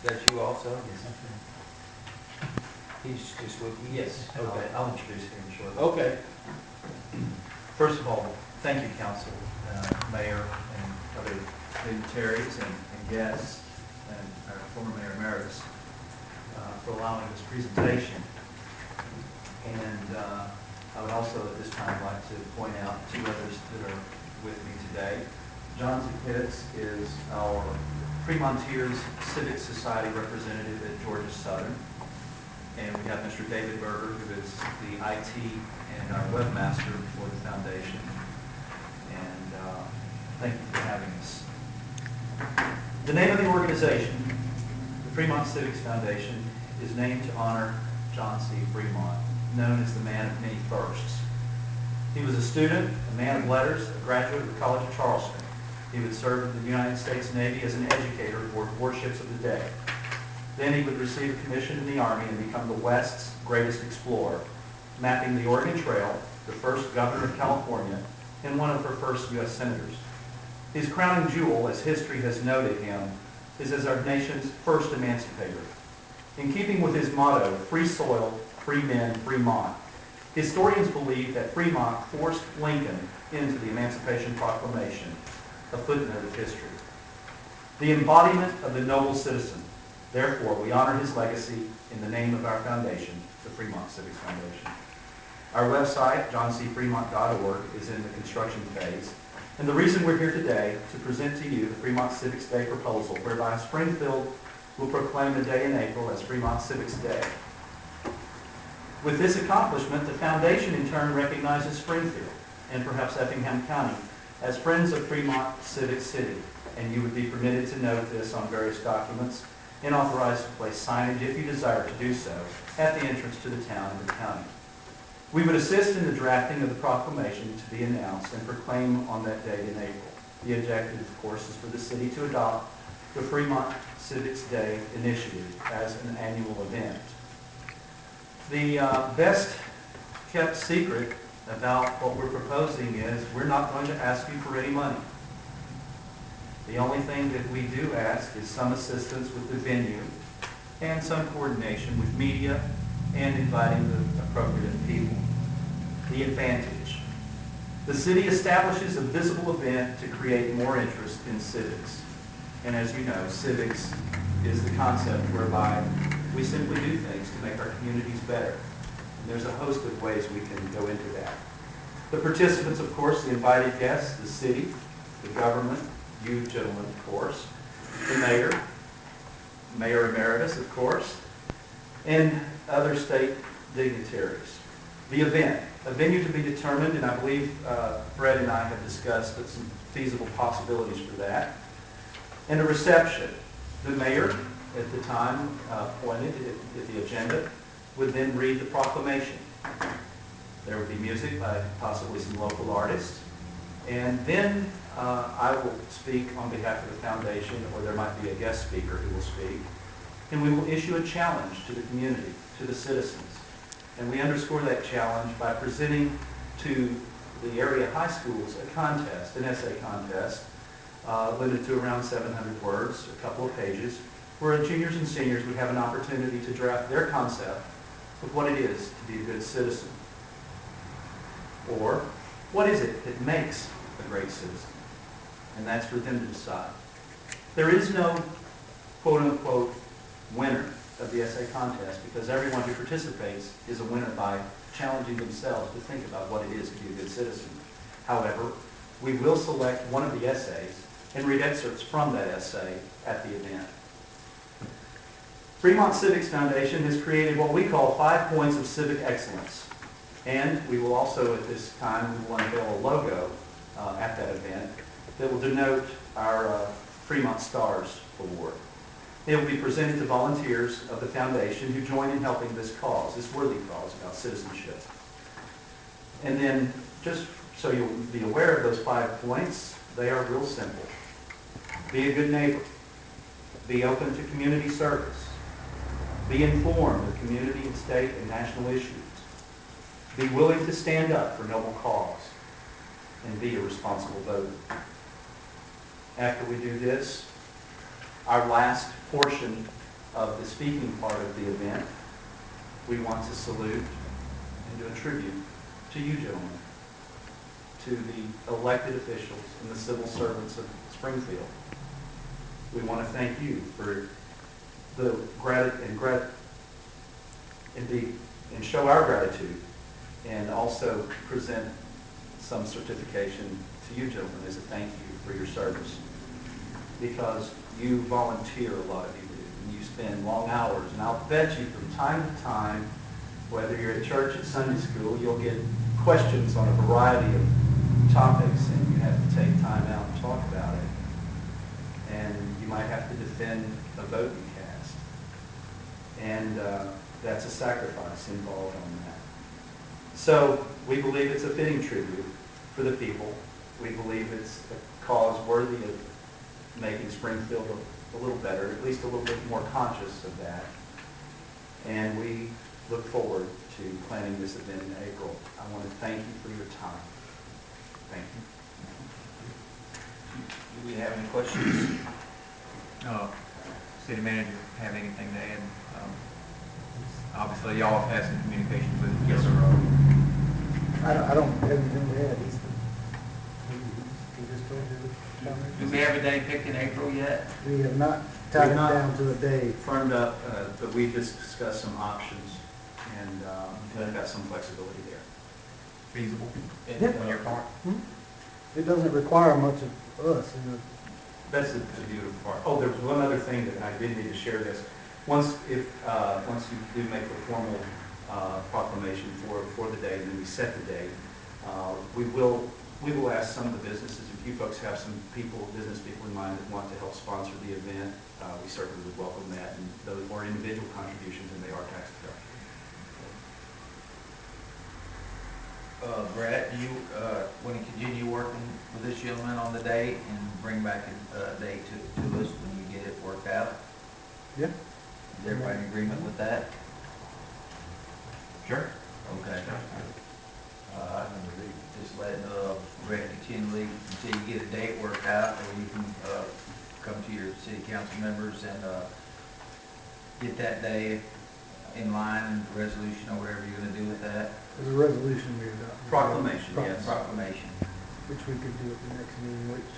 Is that you also? He's just with you? Yes. Okay, I'll introduce him shortly. Okay. First of all, thank you, Council, Mayor, and other dignitaries and guests, and our former Mayor Emeritus, for allowing this presentation. And I would also at this time like to point out two others that are with me today. John Pitts is our Fremontiers Civic Society representative at Georgia Southern. And we have Mr. David Berger, who is the IT and our webmaster for the foundation. And thank you for having us. The name of the organization, the Fremont Civics Foundation, is named to honor John C. Fremont, known as the man of many firsts. He was a student, a man of letters, a graduate of the College of Charleston. He would serve in the United States Navy as an educator aboard warships of the day. Then he would receive a commission in the Army and become the West's greatest explorer, mapping the Oregon Trail, the first governor of California, and one of her first U.S. senators. His crowning jewel, as history has noted him, is as our nation's first emancipator. In keeping with his motto, free soil, free men, Fremont, historians believe that Fremont forced Lincoln into the Emancipation Proclamation, a footnote of history. The embodiment of the noble citizen. Therefore, we honor his legacy in the name of our foundation, the Fremont Civics Foundation. Our website, johncfremont.org, is in the construction phase. And the reason we're here today to present to you the Fremont Civics Day proposal, whereby Springfield will proclaim a day in April as Fremont Civics Day. With this accomplishment, the foundation in turn recognizes Springfield, and perhaps Effingham County, as friends of Fremont Civic City. And you would be permitted to note this on various documents and authorized to place signage, if you desire to do so, at the entrance to the town and the county. We would assist in the drafting of the proclamation to be announced and proclaim on that date in April. The objective, of course, is for the city to adopt the Fremont Civics Day initiative as an annual event. The best kept secret about what we're proposing is we're not going to ask you for any money. The only thing that we do ask is some assistance with the venue and some coordination with media and inviting the appropriate people. The advantage. The city establishes a visible event to create more interest in civics. And as you know, civics is the concept whereby we simply do things to make our communities better. And there's a host of ways we can go into that. The participants, of course, the invited guests, the city, the government, you gentlemen, of course, the mayor, Mayor Emeritus, of course, and other state dignitaries. The event, a venue to be determined, and I believe Fred and I have discussed some feasible possibilities for that. And a reception. The mayor, at the time appointed at the agenda, would then read the proclamation. There would be music by possibly some local artists. And then I will speak on behalf of the foundation, or there might be a guest speaker who will speak. And we will issue a challenge to the community, to the citizens. And we underscore that challenge by presenting to the area high schools a contest, an essay contest, limited to around 700 words, a couple of pages, where juniors and seniors would have an opportunity to draft their concept of what it is to be a good citizen. Or, what is it that makes a great citizen? And that's for them to decide. There is no quote-unquote winner of the essay contest, because everyone who participates is a winner by challenging themselves to think about what it is to be a good citizen. However, we will select one of the essays and read excerpts from that essay at the event. Fremont Civics Foundation has created what we call 5 points of civic excellence. And we will also, at this time, we will unveil a logo at that event that will denote our Fremont Stars Award. It will be presented to volunteers of the foundation who join in helping this cause, this worthy cause about citizenship. And then, just so you'll be aware of those 5 points, they are real simple. Be a good neighbor. Be open to community service. Be informed of community and state and national issues. Be willing to stand up for noble cause. And be a responsible voter. After we do this, our last portion of the speaking part of the event, we want to salute and do a tribute to you gentlemen, to the elected officials and the civil servants of Springfield. We want to thank you for the and show our gratitude, and also present some certification to you gentlemen as a thank you for your service, because you volunteer, a lot of you do, and you spend long hours, and I'll bet you from time to time, whether you're at church, at Sunday school, you'll get questions on a variety of topics, and you have to take time out and talk about it. And you might have to defend a vote you cast. And that's a sacrifice involved on that. So we believe it's a fitting tribute for the people. We believe it's a cause worthy of making Springfield a little better, at least a little bit more conscious of that. And we look forward to planning this event in April. I want to thank you for your time. Thank you. Do we have any questions? City manager, have anything to add? Obviously, y'all have had some communications with him. Yes, sir. I don't have anything to add. He just told you. Do we have a day picked in April yet? We have not tied it down to a day. Firmed up, but we just discussed some options, and we've got some flexibility there. Feasible Yeah. on your part? It doesn't require much of us. That's the beautiful part. Oh, there was one other thing that I did need to share this. Once you do make the formal proclamation for the date, and then we set the date, we will ask some of the businesses, if you folks have some business people in mind that want to help sponsor the event, we certainly would welcome that, and those are individual contributions, and they are tax deductible. Brett, do you want to continue working with this gentleman on the date and bring back a date to us when you get it worked out? Yeah. Is everybody in agreement with that? Sure. Okay. Just let Brett continually until you get a date worked out, or you can come to your city council members and get that day in line and resolution or whatever you're going to do with that. There's a resolution we adopted. Proclamation, yes. Proclamation. Which we could do at the next meeting, which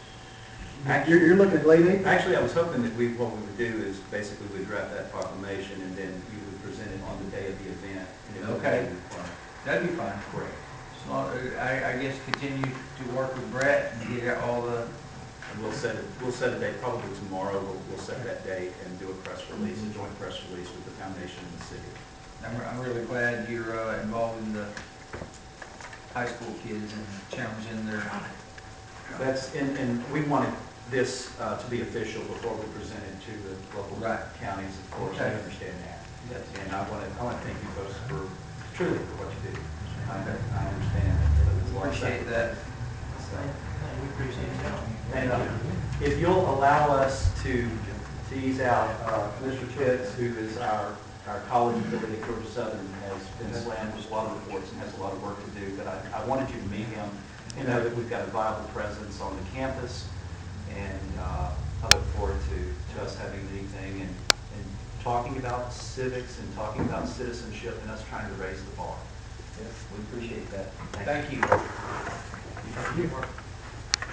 Actually, you're looking at late April? Actually, I was hoping that what we would do is basically we'd draft that proclamation, and then you would present it on the day of the event. And it would Okay. be required. That'd be fine. Great. So I guess continue to work with Brett and get all the. And we'll set a date probably tomorrow. We'll set that date and do a press release, a joint press release with the foundation and the city. I'm really glad you're involved in the high school kids and challenging their. And we wanted this to be official before we present it to the local counties, of course. Okay. I understand that. And I want to thank you folks for truly for what you do. I understand. Appreciate that. We appreciate it. Thank you. If you'll allow us to tease out Mr. Pitts, who is our college affiliate at Georgia Southern, has been slammed with a lot of reports and has a lot of work to do, but I wanted you to meet him and know that we've got a viable presence on the campus, and I look forward to us having a meeting and talking about civics and talking about citizenship and us trying to raise the bar. Yes, we appreciate that. Thank you. Thank you.